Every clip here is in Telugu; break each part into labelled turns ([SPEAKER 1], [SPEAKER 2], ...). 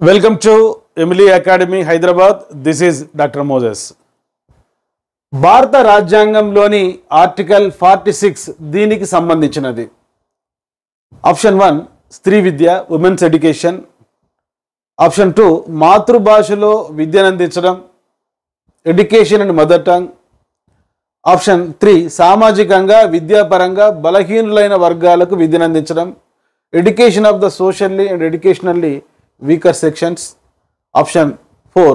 [SPEAKER 1] Welcome to Emily Academy, Hyderabad. This is Dr. Moses. భారత రాజ్యాంగంలోని ఆర్టికల్ 46 దీనికి సంబంధించినది. ఆప్షన్ 1 స్త్రీ విద్య, ఉమెన్స్ ఎడ్యుకేషన్. ఆప్షన్ 2 మాతృభాషలో విద్యను అందించడం, education and mother tongue. Option 3 సామాజికంగా విద్యాపరంగా బలహీనులైన వర్గాలకు విద్యను అందించడం, education of the socially and educationally weaker sections. Option 4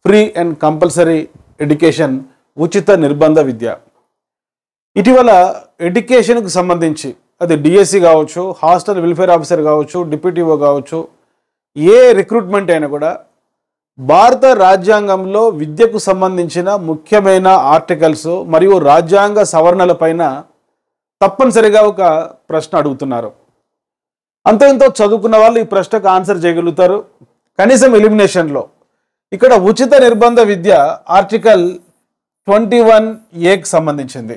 [SPEAKER 1] free and compulsory education, ఉచిత నిర్బంధ విద్య. ఇటీవల ఎడ్యుకేషన్కు సంబంధించి అది డిఎస్సి కావచ్చు, హాస్టల్ వెల్ఫేర్ ఆఫీసర్ కావచ్చు, డిప్యూటీఓ కావచ్చు, ఏ రిక్రూట్మెంట్ అయినా కూడా భారత రాజ్యాంగంలో విద్యకు సంబంధించిన ముఖ్యమైన ఆర్టికల్స్ మరియు రాజ్యాంగ సవరణలపైన తప్పనిసరిగా ఒక ప్రశ్న అడుగుతున్నారు. అంత ఇంతో చదువుకున్న వాళ్ళు ఈ ప్రశ్నకు ఆన్సర్ చేయగలుగుతారు. కనీసం ఎలిమినేషన్లో ఇక్కడ ఉచిత నిర్బంధ విద్య ఆర్టికల్ 21A సంబంధించింది.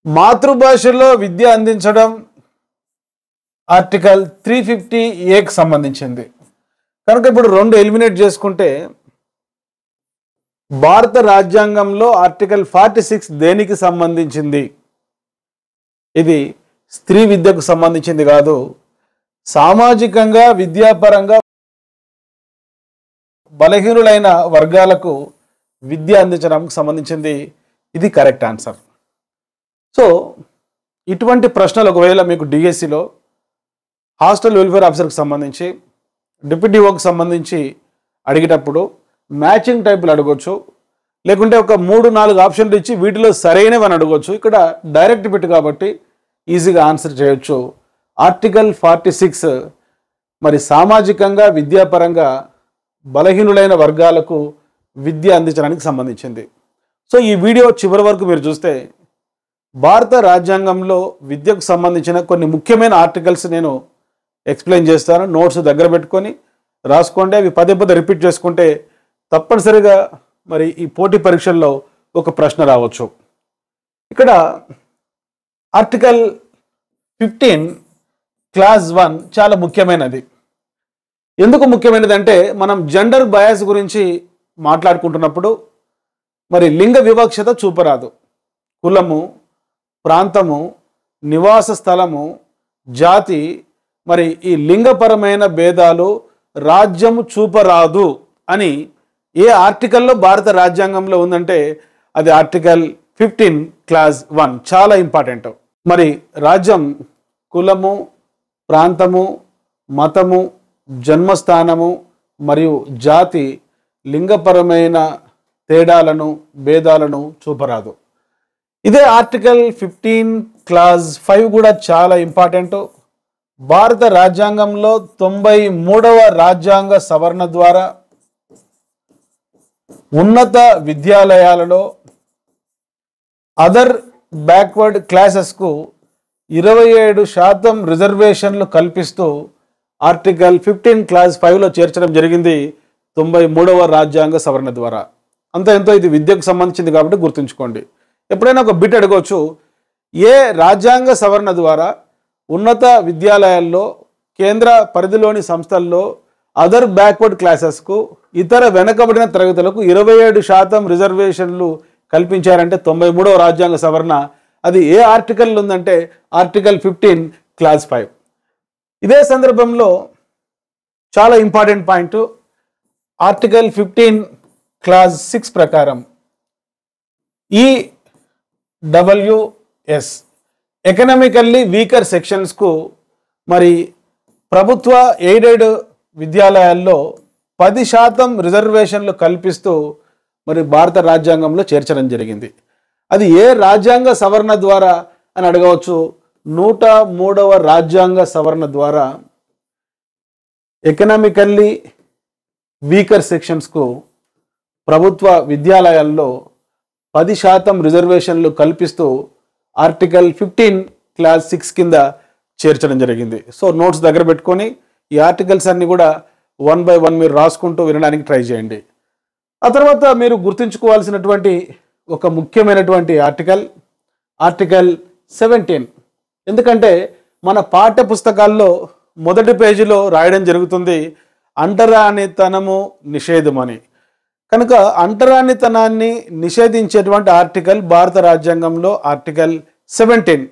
[SPEAKER 1] మాతృభాషలో విద్య అందించడం ఆర్టికల్ 350A సంబంధించింది. కనుక ఇప్పుడు రెండు ఎలిమినేట్ చేసుకుంటే భారత రాజ్యాంగంలో ఆర్టికల్ 46 దేనికి సంబంధించింది? ఇది స్త్రీ విద్యకు సంబంధించింది కాదు, సామాజికంగా విద్యాపరంగా బలహీనులైన వర్గాలకు విద్య అందించడానికి సంబంధించింది. ఇది కరెక్ట్ ఆన్సర్. సో ఇటువంటి ప్రశ్నలు ఒకవేళ మీకు డిఎస్సిలో హాస్టల్ వెల్ఫేర్ ఆఫీసర్కి సంబంధించి, డిప్యూటీఓకి సంబంధించి అడిగేటప్పుడు మ్యాచింగ్ టైపులు అడగవచ్చు, లేకుంటే ఒక 3-4 ఆప్షన్లు ఇచ్చి వీటిలో సరైనవి అని అడగవచ్చు. ఇక్కడ డైరెక్ట్ బిట్ కాబట్టి ఈజీగా ఆన్సర్ చేయొచ్చు. ఆర్టికల్ 46 మరి సామాజికంగా విద్యాపరంగా బలహీనులైన వర్గాలకు విద్య అందించడానికి సంబంధించింది. సో ఈ వీడియో చివరి వరకు మీరు చూస్తే భారత రాజ్యాంగంలో విద్యకు సంబంధించిన కొన్ని ముఖ్యమైన ఆర్టికల్స్ నేను ఎక్స్ప్లెయిన్ చేస్తాను. నోట్స్ దగ్గర పెట్టుకొని రాసుకోండి. అవి పదే రిపీట్ చేసుకుంటే తప్పనిసరిగా మరి ఈ పోటీ పరీక్షల్లో ఒక ప్రశ్న రావచ్చు. ఇక్కడ ఆర్టికల్ 15 క్లాస్ 1 చాలా ముఖ్యమైనది. ఎందుకు ముఖ్యమైనది అంటే మనం జెండర్ బయాస్ గురించి మాట్లాడుకుంటున్నప్పుడు మరి లింగ వివక్షత చూపరాదు. కులము, ప్రాంతము, నివాస స్థలము, జాతి, మరి ఈ లింగపరమైన భేదాలు రాజ్యము చూపరాదు అని ఏ ఆర్టికల్లో భారత రాజ్యాంగంలో ఉందంటే అది ఆర్టికల్ 15 క్లాస్ 1 చాలా ఇంపార్టెంట్. మరి రాజ్యం కులము, ప్రాంతము, మతము, జన్మస్థానము మరియు జాతి లింగపరమైన తేడాలను భేదాలను చూపరాదు. ఇదే ఆర్టికల్ 15 క్లాస్ 5 కూడా చాలా ఇంపార్టెంట్. భారత రాజ్యాంగంలో 93వ రాజ్యాంగ సవరణ ద్వారా ఉన్నత విద్యాలయాలలో అదర్ బ్యాక్వర్డ్ క్లాసెస్కు 27% రిజర్వేషన్లు కల్పిస్తూ ఆర్టికల్ 15 క్లాస్ 5లో చేర్చడం జరిగింది 93వ రాజ్యాంగ సవరణ ద్వారా. అంత ఎంతో ఇది విద్యకు సంబంధించింది కాబట్టి గుర్తుంచుకోండి. ఎప్పుడైనా ఒక బిట్ అడగవచ్చు, ఏ రాజ్యాంగ సవరణ ద్వారా ఉన్నత విద్యాలయాల్లో కేంద్ర పరిధిలోని సంస్థల్లో అదర్ బ్యాక్వర్డ్ క్లాసెస్కు ఇతర వెనకబడిన తరగతులకు 27% రిజర్వేషన్లు కల్పించారంటే 93వ రాజ్యాంగ సవరణ. అది ఏ ఆర్టికల్ ఉందంటే ఆర్టికల్ 15 క్లాస్ 5. ఇదే సందర్భంలో చాలా ఇంపార్టెంట్ పాయింట్, ఆర్టికల్ 15 క్లాస్ 6 ప్రకారం EWS ఎకనామికల్లీ వీకర్ సెక్షన్స్కు మరి ప్రభుత్వ ఎయిడెడ్ విద్యాలయాల్లో 10% రిజర్వేషన్లు కల్పిస్తూ మరి భారత రాజ్యాంగంలో చేర్చడం జరిగింది. అది ఏ రాజ్యాంగ సవరణ ద్వారా అని అడగవచ్చు. 103వ రాజ్యాంగ సవరణ ద్వారా ఎకనామికల్లీ వీకర్ సెక్షన్స్కు ప్రభుత్వ విద్యాలయాల్లో 10% రిజర్వేషన్లు కల్పిస్తూ ఆర్టికల్ 15 క్లాస్ 6 కింద చేర్చడం జరిగింది. సో నోట్స్ దగ్గర పెట్టుకొని ఈ ఆర్టికల్స్ అన్ని కూడా 1 by 1 మీరు రాసుకుంటూ వినడానికి ట్రై చేయండి. ఆ తర్వాత మీరు గుర్తుంచుకోవాల్సినటువంటి ఒక ముఖ్యమైనటువంటి ఆర్టికల్ 17. ఎందుకంటే మన పాఠ్య పుస్తకాల్లో మొదటి పేజీలో రాయడం జరుగుతుంది. అంటరానితనము నిషేధమని. కనుక అంటరానితనాన్ని నిషేధించేటువంటి ఆర్టికల్ భారత రాజ్యాంగంలో article 17.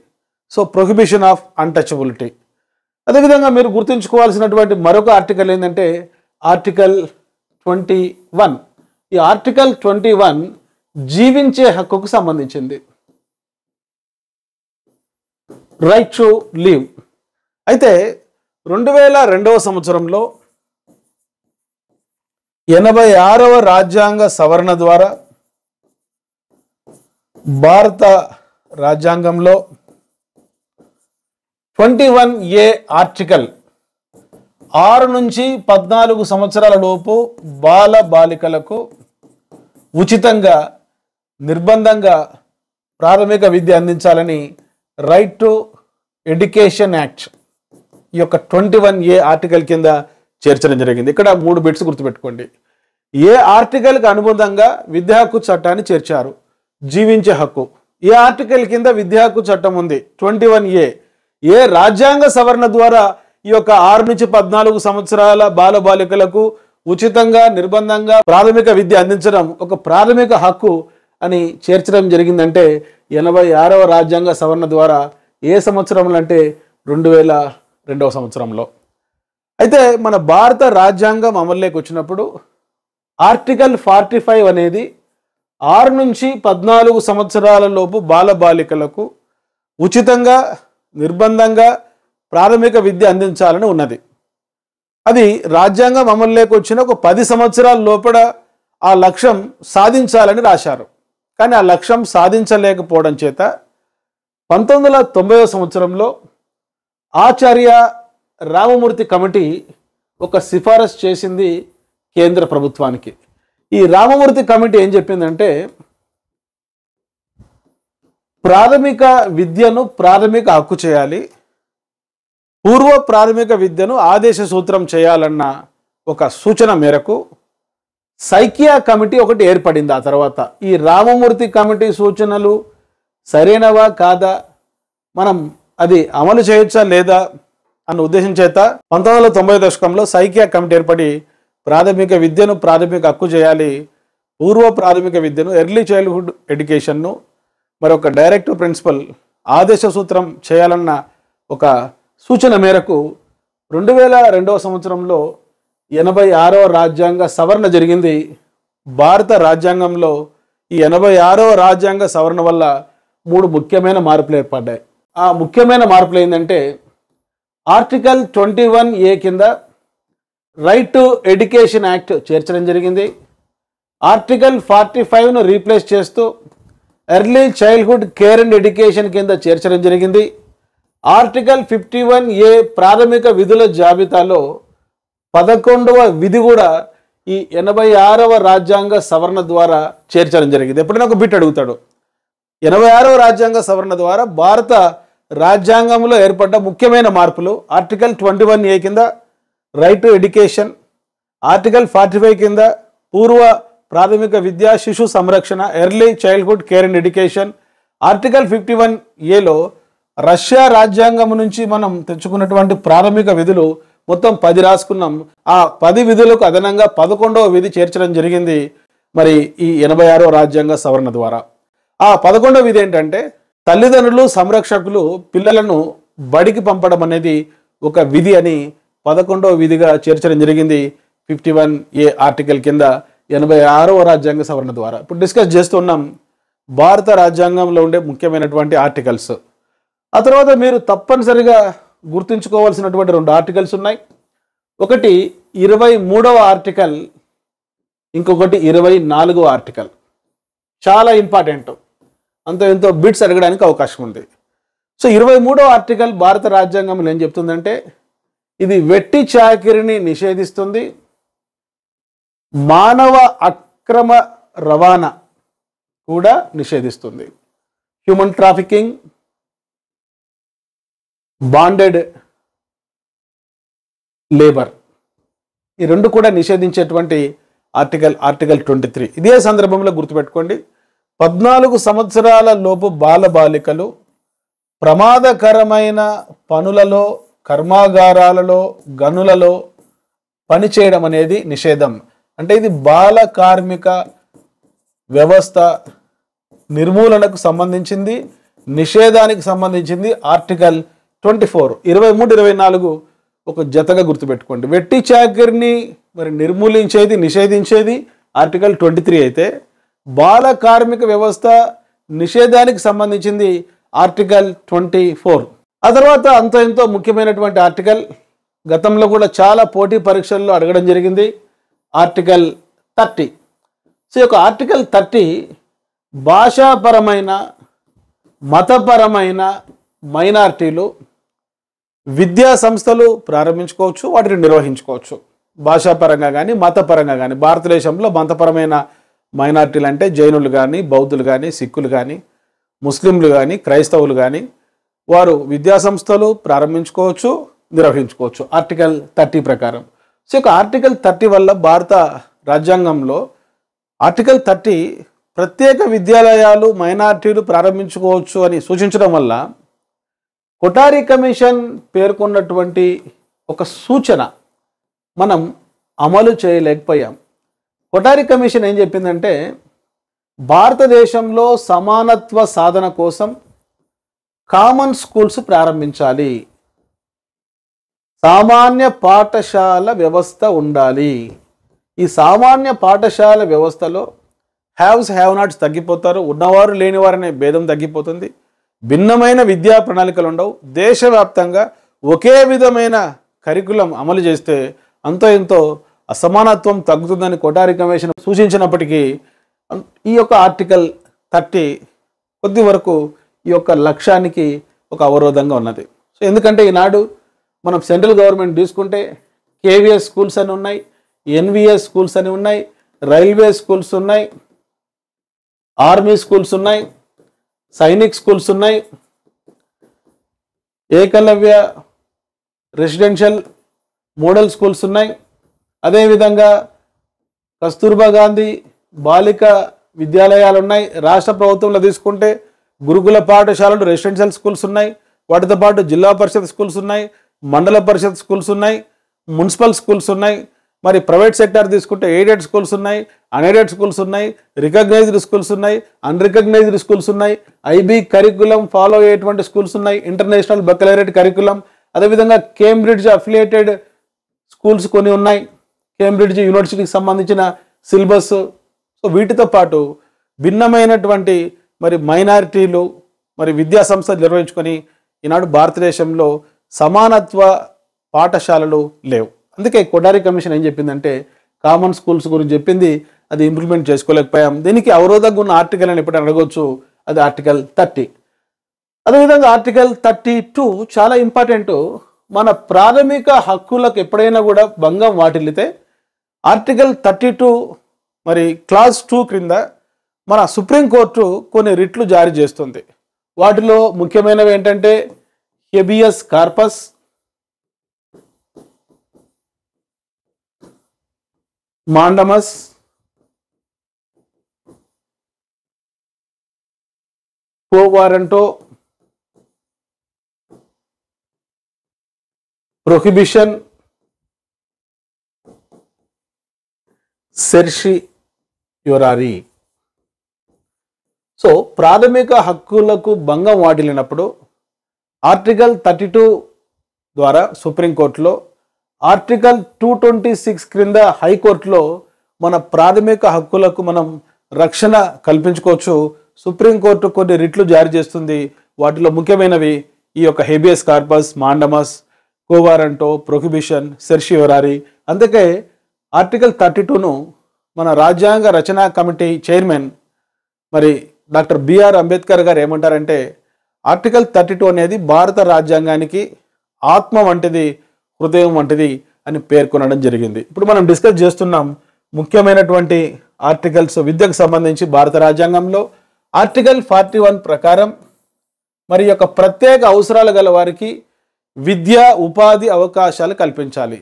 [SPEAKER 1] So prohibition of untouchability. అదేవిధంగా మీరు గుర్తుంచుకోవాల్సినటువంటి మరొక ఆర్టికల్ ఏంటంటే ఆర్టికల్ 21. ఈ ఆర్టికల్ 21 జీవించే హక్కుకు సంబంధించింది, రైట్ టు లివ్. అయితే 2002వ సంవత్సరంలో 86వ రాజ్యాంగ సవరణ ద్వారా భారత రాజ్యాంగంలో 21A ఆర్టికల్ 6 నుంచి 14 సంవత్సరాల లోపు బాల బాలికలకు ఉచితంగా నిర్బంధంగా ప్రాథమిక విద్య అందించాలని రైట్ టు ఎడ్యుకేషన్ యాక్ట్ ఈ యొక్క 21A ఆర్టికల్ కింద చేర్చడం జరిగింది. ఇక్కడ 3 బిట్స్ గుర్తుపెట్టుకోండి. ఏ ఆర్టికల్కి అనుబంధంగా విద్యా హక్కు చట్టాన్ని చేర్చారు? జీవించే హక్కు. ఏ ఆర్టికల్ కింద విద్యా హక్కు చట్టం ఉంది? 21A. ఏ రాజ్యాంగ సవరణ ద్వారా ఈ యొక్క 6 నుంచి 14 సంవత్సరాల బాలబాలికలకు ఉచితంగా నిర్బంధంగా ప్రాథమిక విద్య అందించడం ఒక ప్రాథమిక హక్కు అని చేర్చడం జరిగిందంటే 86వ రాజ్యాంగ సవరణ ద్వారా. ఏ సంవత్సరంలో అంటే 2002వ సంవత్సరంలో. అయితే మన భారత రాజ్యాంగం అమల్లోకి వచ్చినప్పుడు ఆర్టికల్ 45 అనేది 6 నుంచి 14 సంవత్సరాల లోపు బాలబాలికలకు ఉచితంగా నిర్బంధంగా ప్రాథమిక విద్య అందించాలని ఉన్నది. అది రాజ్యాంగం అమల్లోకి వచ్చిన ఒక 10 సంవత్సరాల లోపల ఆ లక్ష్యం సాధించాలని రాశారు. కానీ ఆ లక్ష్యం సాధించలేకపోవడం చేత 1990వ సంవత్సరంలో ఆచార్య రామమూర్తి కమిటీ ఒక సిఫారసు చేసింది కేంద్ర ప్రభుత్వానికి. ఈ రామమూర్తి కమిటీ ఏం చెప్పిందంటే ప్రాథమిక విద్యను ప్రాథమిక హక్కు చేయాలి, పూర్వ ప్రాథమిక విద్యను ఆదేశ సూత్రం చేయాలన్న ఒక సూచన మేరకు సైకియా కమిటీ ఒకటి ఏర్పడింది. ఆ తర్వాత ఈ రామమూర్తి కమిటీ సూచనలు సరైనవా కాదా, మనం అది అమలు చేయొచ్చా లేదా అన్న ఉద్దేశం చేత 1990 దశకంలో సైకియా కమిటీ ఏర్పడి ప్రాథమిక విద్యను ప్రాథమిక హక్కు చేయాలి, పూర్వ ప్రాథమిక విద్యను ఎర్లీ చైల్డ్హుడ్ ఎడ్యుకేషన్ను మరొక డైరెక్టివ్ ప్రిన్సిపల్ ఆదేశ సూత్రం చేయాలన్న ఒక సూచన మేరకు 2002వ సంవత్సరంలో 86వ రాజ్యాంగ సవరణ జరిగింది. భారత రాజ్యాంగంలో ఈ 86వ రాజ్యాంగ సవరణ వల్ల 3 ముఖ్యమైన మార్పులు ఏర్పడ్డాయి. ఆ ముఖ్యమైన మార్పులు ఏంటంటే ఆర్టికల్ 21A కింద రైట్ టు ఎడ్యుకేషన్ యాక్ట్ చేర్చడం జరిగింది. ఆర్టికల్ 45ను రీప్లేస్ చేస్తూ early childhood care and education కింద చేర్చడం జరిగింది. ఆర్టికల్ 51A ప్రాథమిక విధుల జాబితాలో 11వ విధి కూడా ఈ 86వ రాజ్యాంగ సవరణ ద్వారా చేర్చడం జరిగింది. ఎప్పుడైనా ఒక బిట్ అడుగుతాడు. 86వ రాజ్యాంగ సవరణ ద్వారా భారత రాజ్యాంగంలో ఏర్పడ్డ ముఖ్యమైన మార్పులు ఆర్టికల్ 21A కింద రైట్ టు ఎడ్యుకేషన్, ఆర్టికల్ 45 కింద పూర్వ ప్రాథమిక విద్యా శిశు సంరక్షణ early childhood care and education, article 51Aలో రష్యా రాజ్యాంగం నుంచి మనం తెచ్చుకున్నటువంటి ప్రాథమిక విధులు మొత్తం 10 రాసుకున్నాం. ఆ 10 విధులకు అదనంగా 11వ విధి చేర్చడం జరిగింది మరి ఈ 86వ రాజ్యాంగ సవరణ ద్వారా. ఆ 11వ విధి ఏంటంటే తల్లిదండ్రులు సంరక్షకులు పిల్లలను బడికి పంపడం అనేది ఒక విధి అని 11వ విధిగా చేర్చడం జరిగింది 51A ఆర్టికల్ కింద 86వ రాజ్యాంగ సవరణ ద్వారా. ఇప్పుడు డిస్కస్ చేస్తున్నాం భారత రాజ్యాంగంలో ఉండే ముఖ్యమైనటువంటి ఆర్టికల్స్. ఆ తర్వాత మీరు తప్పనిసరిగా గుర్తుంచుకోవాల్సినటువంటి 2 ఆర్టికల్స్ ఉన్నాయి. ఒకటి 23వ ఆర్టికల్, ఇంకొకటి 24వ ఆర్టికల్. చాలా ఇంపార్టెంట్, అంత ఎంతో బిట్స్ అడగడానికి అవకాశం ఉంది. సో 23వ ఆర్టికల్ భారత రాజ్యాంగంలో ఏం చెప్తుందంటే ఇది వెట్టి చాకిరిని నిషేధిస్తుంది, మానవ అక్రమ రవాణా కూడా నిషేధిస్తుంది. హ్యూమన్ ట్రాఫికింగ్, బాండెడ్ లేబర్ ఈ 2 కూడా నిషేధించేటువంటి ఆర్టికల్ 23. ఇదే సందర్భంలో గుర్తుపెట్టుకోండి 14 సంవత్సరాల లోపు బాలబాలికలు ప్రమాదకరమైన పనులలో, కర్మాగారాలలో, గనులలో పని చేయడం అనేది నిషేధం. అంటే ఇది బాల కార్మిక వ్యవస్థ నిర్మూలనకు సంబంధించింది, నిషేధానికి సంబంధించింది ఆర్టికల్ 24, 23, 24 ఒక జతగా గుర్తుపెట్టుకోండి. వెట్టి చాకరిని మరి నిర్మూలించేది, నిషేధించేది ఆర్టికల్ 23 అయితే, బాల కార్మిక వ్యవస్థ నిషేధానికి సంబంధించింది ఆర్టికల్ 24. ఆ తర్వాత అంత ఎంతో ముఖ్యమైనటువంటి ఆర్టికల్, గతంలో కూడా చాలా పోటీ పరీక్షల్లో అడగడం జరిగింది, ఆర్టికల్ 30. సో ఈ యొక్క ఆర్టికల్ 30 భాషాపరమైన, మతపరమైన మైనారిటీలు విద్యా సంస్థలు ప్రారంభించుకోవచ్చు, వాటిని నిర్వహించుకోవచ్చు. భాషాపరంగా కానీ మతపరంగా కానీ. భారతదేశంలో మతపరమైన మైనారిటీలు అంటే జైనులు కానీ, బౌద్ధులు కానీ, సిక్కులు కానీ, ముస్లింలు కానీ, క్రైస్తవులు కానీ వారు విద్యా సంస్థలు ప్రారంభించుకోవచ్చు, నిర్వహించుకోవచ్చు ఆర్టికల్ 30 ప్రకారం. సో ఇక ఆర్టికల్ 30 వల్ల భారత రాజ్యాంగంలో ఆర్టికల్ 30 ప్రత్యేక విద్యాలయాలు మైనారిటీలు ప్రారంభించుకోవచ్చు అని సూచించడం వల్ల కొఠారి కమిషన్ పేర్కొన్నటువంటి ఒక సూచన మనం అమలు చేయలేకపోయాం. కొఠారి కమిషన్ ఏం చెప్పిందంటే, భారతదేశంలో సమానత్వ సాధన కోసం కామన్ స్కూల్స్ ప్రారంభించాలి, సామాన్య పాఠశాల వ్యవస్థ ఉండాలి. ఈ సామాన్య పాఠశాల వ్యవస్థలో హ్యావ్స్ హ్యావ్ నాట్స్ తగ్గిపోతారు, ఉన్నవారు లేనివారనే భేదం తగ్గిపోతుంది, భిన్నమైన విద్యా ప్రణాళికలు ఉండవు, దేశవ్యాప్తంగా ఒకే విధమైన కరికులం అమలు చేస్తే అంతో ఎంతో అసమానత్వం తగ్గుతుందని కొఠారి కమిషన్ సూచించినప్పటికీ ఈ యొక్క ఆర్టికల్ 30 కొద్ది వరకు ఈ యొక్క లక్ష్యానికి ఒక అవరోధంగా ఉన్నది. సో ఎందుకంటే ఈనాడు మనం సెంట్రల్ గవర్నమెంట్ తీసుకుంటే కేవీఎస్ స్కూల్స్ అని ఉన్నాయి, ఎన్విఎస్ స్కూల్స్ అని ఉన్నాయి, రైల్వే స్కూల్స్ ఉన్నాయి, ఆర్మీ స్కూల్స్ ఉన్నాయి, సైనిక్ స్కూల్స్ ఉన్నాయి, ఏకలవ్య రెసిడెన్షియల్ మోడల్ స్కూల్స్ ఉన్నాయి, అదేవిధంగా కస్తూర్బా గాంధీ బాలిక విద్యాలయాలు ఉన్నాయి. రాష్ట్ర ప్రభుత్వంలో తీసుకుంటే గురుకుల పాఠశాలలు, రెసిడెన్షియల్ స్కూల్స్ ఉన్నాయి, వాటితో పాటు జిల్లా పరిషత్ స్కూల్స్ ఉన్నాయి, మండల పరిషత్ స్కూల్స్ ఉన్నాయి, మున్సిపల్ స్కూల్స్ ఉన్నాయి. మరి ప్రైవేట్ సెక్టార్ తీసుకుంటే ఎయిడెడ్ స్కూల్స్ ఉన్నాయి, అన్ఎయిడెడ్ స్కూల్స్ ఉన్నాయి, రికగ్నైజ్డ్ స్కూల్స్ ఉన్నాయి, అన్రికగ్నైజ్డ్ స్కూల్స్ ఉన్నాయి, ఐబీ కరికులం ఫాలో అయ్యేటువంటి స్కూల్స్ ఉన్నాయి, ఇంటర్నేషనల్ బకలరేట్ కరికులం, అదేవిధంగా కేంబ్రిడ్జ్ అఫిలియేటెడ్ స్కూల్స్ కొన్ని ఉన్నాయి, కేంబ్రిడ్జ్ యూనివర్సిటీకి సంబంధించిన సిలబస్. సో వీటితో పాటు భిన్నమైనటువంటి మరి మైనారిటీలు మరి విద్యా సంస్థలు నిర్వహించుకొని ఈనాడు భారతదేశంలో సమానత్వ పాఠశాలలు లేవు. అందుకే కొఠారి కమిషన్ ఏం చెప్పిందంటే కామన్ స్కూల్స్ గురించి చెప్పింది, అది ఇంప్లిమెంట్ చేసుకోలేకపోయాం. దీనికి అవరోధంగా ఉన్న ఆర్టికల్ అని ఎప్పుడైనా అడగవచ్చు, అది ఆర్టికల్ 30. అదేవిధంగా ఆర్టికల్ 32 చాలా ఇంపార్టెంట్. మన ప్రాథమిక హక్కులకు ఎప్పుడైనా కూడా భంగం వాటిల్లితే ఆర్టికల్ 32 మరి క్లాస్ 2 క్రింద మన సుప్రీంకోర్టు కొన్ని రిట్లు జారీ చేస్తుంది. వాటిలో ముఖ్యమైనవి ఏంటంటే habeas corpus, mandamus, quo warranto, prohibition, certiorari. So ప్రాథమిక హక్కులకు భంగం వాటిల్లినప్పుడు ఆర్టికల్ 32 ద్వారా సుప్రీంకోర్టులో, ఆర్టికల్ 226 క్రింద హైకోర్టులో మన ప్రాథమిక హక్కులకు మనం రక్షణ కల్పించుకోవచ్చు. సుప్రీంకోర్టు కొన్ని రిట్లు జారీ చేస్తుంది. వాటిలో ముఖ్యమైనవి ఈ యొక్క habeas corpus, mandamus, quo warranto, prohibition, certiorari. అందుకే ఆర్టికల్ 32ను మన రాజ్యాంగ రచనా కమిటీ చైర్మన్ మరి డాక్టర్ బిఆర్ అంబేద్కర్ గారు ఏమంటారంటే, ఆర్టికల్ 32 అనేది భారత రాజ్యాంగానికి ఆత్మ వంటిది, హృదయం వంటిది అని పేర్కొనడం జరిగింది. ఇప్పుడు మనం డిస్కస్ చేస్తున్నాం ముఖ్యమైనటువంటి ఆర్టికల్స్ విద్యకు సంబంధించి. భారత రాజ్యాంగంలో ఆర్టికల్ 41 ప్రకారం మరి యొక్క ప్రత్యేక అవసరాలు గల వారికి విద్యా ఉపాధి అవకాశాలు కల్పించాలి.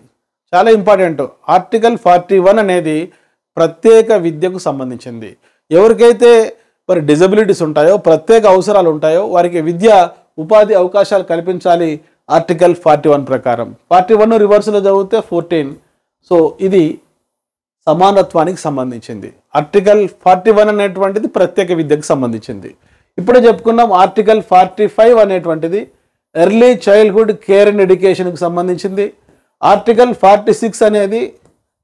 [SPEAKER 1] చాలా ఇంపార్టెంట్. ఆర్టికల్ 41 అనేది ప్రత్యేక విద్యకు సంబంధించింది. ఎవరికైతే మరి డిజబిలిటీస్ ఉంటాయో, ప్రత్యేక అవసరాలు ఉంటాయో వారికి విద్యా ఉపాధి అవకాశాలు కల్పించాలి ఆర్టికల్ 41 ప్రకారం. 41 రివర్స్లో చదివితే 14. సో ఇది సమానత్వానికి సంబంధించింది. ఆర్టికల్ 41 అనేటువంటిది ప్రత్యేక విద్యకు సంబంధించింది. ఇప్పుడే చెప్పుకున్నాం ఆర్టికల్ 45 అనేటువంటిది ఎర్లీ చైల్డ్హుడ్ కేర్ అండ్ ఎడ్యుకేషన్కి సంబంధించింది. ఆర్టికల్ 46 అనేది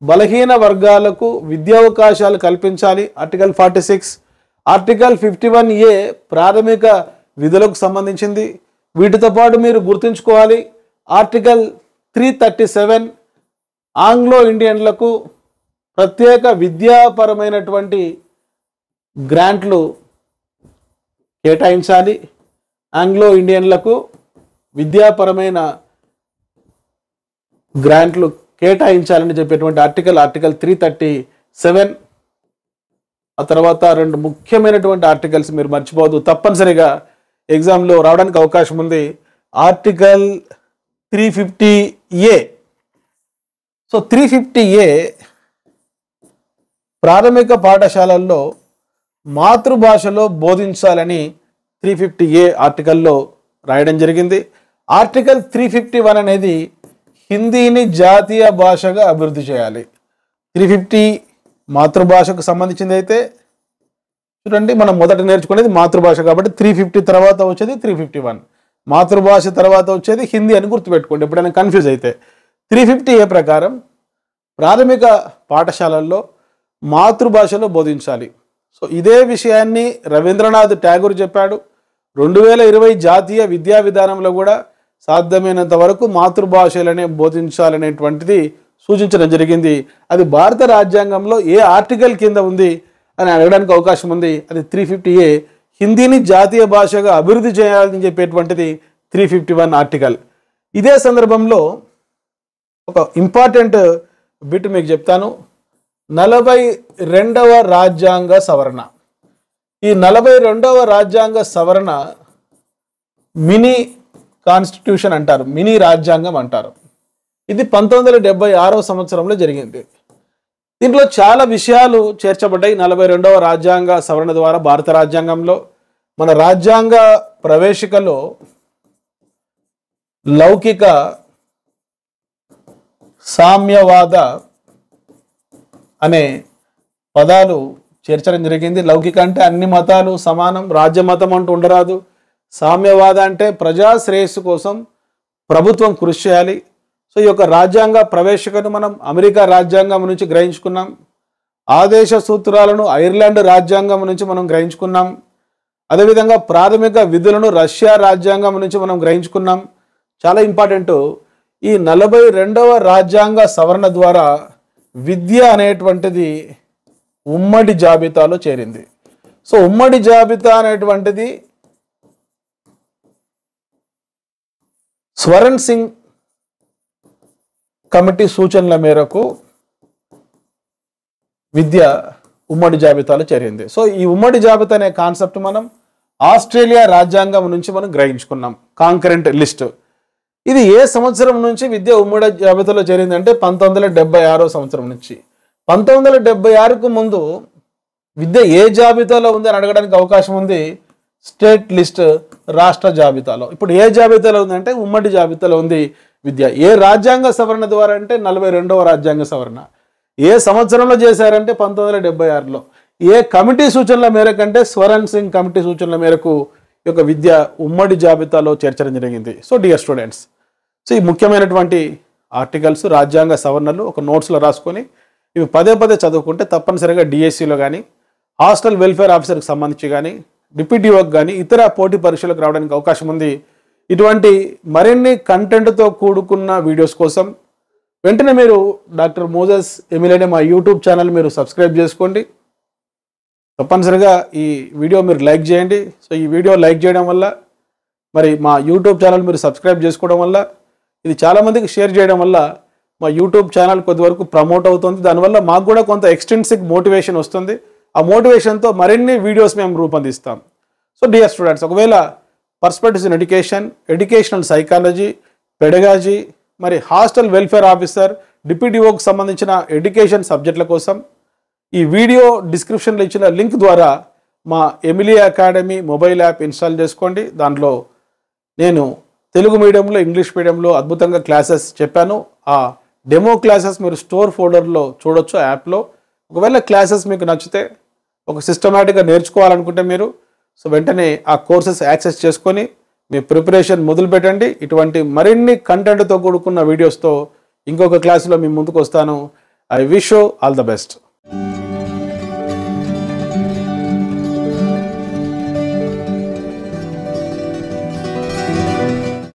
[SPEAKER 1] బలహీన వర్గాలకు విద్యావకాశాలు కల్పించాలి, ఆర్టికల్ 46. ఆర్టికల్ 51A ప్రాథమిక విధులకు సంబంధించింది. వీటితో పాటు మీరు గుర్తుంచుకోవాలి ఆర్టికల్ 337 ఆంగ్లో ఇండియన్లకు ప్రత్యేక విద్యాపరమైనటువంటి గ్రాంట్లు కేటాయించాలి. ఆంగ్లో ఇండియన్లకు విద్యాపరమైన గ్రాంట్లు కేటాయించాలని చెప్పేటువంటి ఆర్టికల్ 337. ఆ తర్వాత రెండు ముఖ్యమైనటువంటి ఆర్టికల్స్ మీరు మర్చిపోవద్దు, తప్పనిసరిగా ఎగ్జామ్లో రావడానికి అవకాశం ఉంది. Article 350A. సో 350A ప్రాథమిక పాఠశాలల్లో మాతృభాషలో బోధించాలని 350A ఆర్టికల్లో రాయడం జరిగింది. ఆర్టికల్ 351 అనేది హిందీని జాతీయ భాషగా అభివృద్ధి చేయాలి. 350 మాతృభాషకు సంబంధించింది అయితే చూడండి, మనం మొదట నేర్చుకునేది మాతృభాష కాబట్టి 350 తర్వాత వచ్చేది 351. మాతృభాష తర్వాత వచ్చేది హిందీ అని గుర్తుపెట్టుకోండి ఎప్పుడైనా కన్ఫ్యూజ్ అయితే. 350A ప్రకారం ప్రాథమిక పాఠశాలల్లో మాతృభాషలో బోధించాలి. సో ఇదే విషయాన్ని రవీంద్రనాథ్ ఠాగూర్ చెప్పాడు. 2020 జాతీయ విద్యా విధానంలో కూడా సాధ్యమైనంత వరకు మాతృభాషలనే బోధించాలనేటువంటిది సూచించడం జరిగింది. అది భారత రాజ్యాంగంలో ఏ ఆర్టికల్ కింద ఉంది అని అడగడానికి అవకాశం ఉంది. అది 350A. హిందీని జాతీయ భాషగా అభివృద్ధి చేయాలని చెప్పేటువంటిది 351 ఆర్టికల్. ఇదే సందర్భంలో ఒక ఇంపార్టెంట్ బిట్ మీకు చెప్తాను. 42వ రాజ్యాంగ సవరణ. ఈ 42వ రాజ్యాంగ సవరణ మినీ కాన్స్టిట్యూషన్ అంటారు, మినీ రాజ్యాంగం అంటారు. ఇది 1976వ సంవత్సరంలో జరిగింది. దీంట్లో చాలా విషయాలు చేర్చబడ్డాయి 42వ రాజ్యాంగ సవరణ ద్వారా. భారత రాజ్యాంగంలో మన రాజ్యాంగ ప్రవేశికలో లౌకిక, సామ్యవాద అనే పదాలు చేర్చడం జరిగింది. లౌకిక అంటే అన్ని మతాలు సమానం, రాజ్య మతం అంటూ ఉండరాదు. సామ్యవాద అంటే ప్రజా శ్రేయస్సు కోసం ప్రభుత్వం కృషి చేయాలి. సో ఈ యొక్క రాజ్యాంగ ప్రవేశికను మనం అమెరికా రాజ్యాంగం నుంచి గ్రహించుకున్నాం. ఆదేశ సూత్రాలను ఐర్లాండ్ రాజ్యాంగం నుంచి మనం గ్రహించుకున్నాం. అదేవిధంగా ప్రాథమిక విధులను రష్యా రాజ్యాంగం నుంచి మనం గ్రహించుకున్నాం. చాలా ఇంపార్టెంట్. ఈ 42వ రాజ్యాంగ సవరణ ద్వారా విద్య అనేటువంటిది ఉమ్మడి జాబితాలో చేరింది. సో ఉమ్మడి జాబితా అనేటువంటిది స్వరణ్ సింగ్ కమిటీ సూచనల మేరకు విద్య ఉమ్మడి జాబితాలో చేరింది. సో ఈ ఉమ్మడి జాబితా అనే కాన్సెప్ట్ మనం ఆస్ట్రేలియా రాజ్యాంగం నుంచి మనం గ్రహించుకున్నాం, కాంకరెంట్ లిస్ట్. ఇది ఏ సంవత్సరం నుంచి విద్య ఉమ్మడి జాబితాలో చేరిందంటే 1976వ సంవత్సరం నుంచి. 1976కు ముందు విద్య ఏ జాబితాలో ఉంది అని అడగడానికి అవకాశం ఉంది. స్టేట్ లిస్ట్, రాష్ట్ర జాబితాలో. ఇప్పుడు ఏ జాబితాలో ఉందంటే ఉమ్మడి జాబితాలో ఉంది విద్య. ఏ రాజ్యాంగ సవరణ ద్వారా అంటే 42వ రాజ్యాంగ సవరణ. ఏ సంవత్సరంలో చేశారంటే 1976లో. ఏ కమిటీ సూచనల మేరకు అంటే స్వరణ్ సింగ్ కమిటీ సూచనల మేరకు ఈ యొక్క విద్య ఉమ్మడి జాబితాలో చేర్చడం జరిగింది. సో డియర్ స్టూడెంట్స్, సో ఈ ముఖ్యమైనటువంటి ఆర్టికల్స్, రాజ్యాంగ సవరణలు ఒక నోట్స్లో రాసుకొని ఇవి పదే పదే చదువుకుంటే తప్పనిసరిగా డిఎస్సిలో కానీ, హాస్టల్ వెల్ఫేర్ ఆఫీసర్కి సంబంధించి కానీ, డిప్యూటీఓకి కానీ, ఇతర పోటీ పరీక్షలకు రావడానికి అవకాశం ఉంది. ఇటువంటి మరిన్ని కంటెంట్తో కూడుకున్న వీడియోస్ కోసం వెంటనే మీరు డాక్టర్ మోజెస్ ఎమిల్ అనే మా యూట్యూబ్ ఛానల్ మీరు సబ్స్క్రైబ్ చేసుకోండి. తప్పనిసరిగా ఈ వీడియో మీరు లైక్ చేయండి. సో ఈ వీడియో లైక్ చేయడం వల్ల, మరి మా యూట్యూబ్ ఛానల్ మీరు సబ్స్క్రైబ్ చేసుకోవడం వల్ల, ఇది చాలామందికి షేర్ చేయడం వల్ల మా యూట్యూబ్ ఛానల్ కొద్దివరకు ప్రమోట్ అవుతుంది. దానివల్ల మాకు కూడా కొంత ఎక్స్టెన్సివ్ మోటివేషన్ వస్తుంది. ఆ మోటివేషన్తో మరిన్ని వీడియోస్ మేము రూపొందిస్తాం. సో డియర్ స్టూడెంట్స్, ఒకవేళ perspectives in education, educational psychology, pedagogy, మరి హాస్టల్ వెల్ఫేర్ ఆఫీసర్, డిప్యూటీఓకి సంబంధించిన ఎడ్యుకేషన్ సబ్జెక్టుల కోసం ఈ వీడియో డిస్క్రిప్షన్లో ఇచ్చిన లింక్ ద్వారా మా Emily academy mobile app install చేసుకోండి. దాంట్లో నేను తెలుగు మీడియంలో, ఇంగ్లీష్ మీడియంలో అద్భుతంగా క్లాసెస్ చెప్పాను. ఆ డెమో క్లాసెస్ మీరు స్టోర్ ఫోల్డర్లో చూడొచ్చు యాప్లో. ఒకవేళ క్లాసెస్ మీకు నచ్చితే ఒక సిస్టమేటిక్గా నేర్చుకోవాలనుకుంటే మీరు వెంటనే ఆ కోర్సెస్ యాక్సెస్ చేసుకొని మీ ప్రిపరేషన్ మొదలు పెట్టండి. ఇటువంటి మరిన్ని కంటెంట్తో కూడుకున్న వీడియోస్తో ఇంకొక క్లాసులో మీ ముందుకు వస్తాను. I wish you all the best.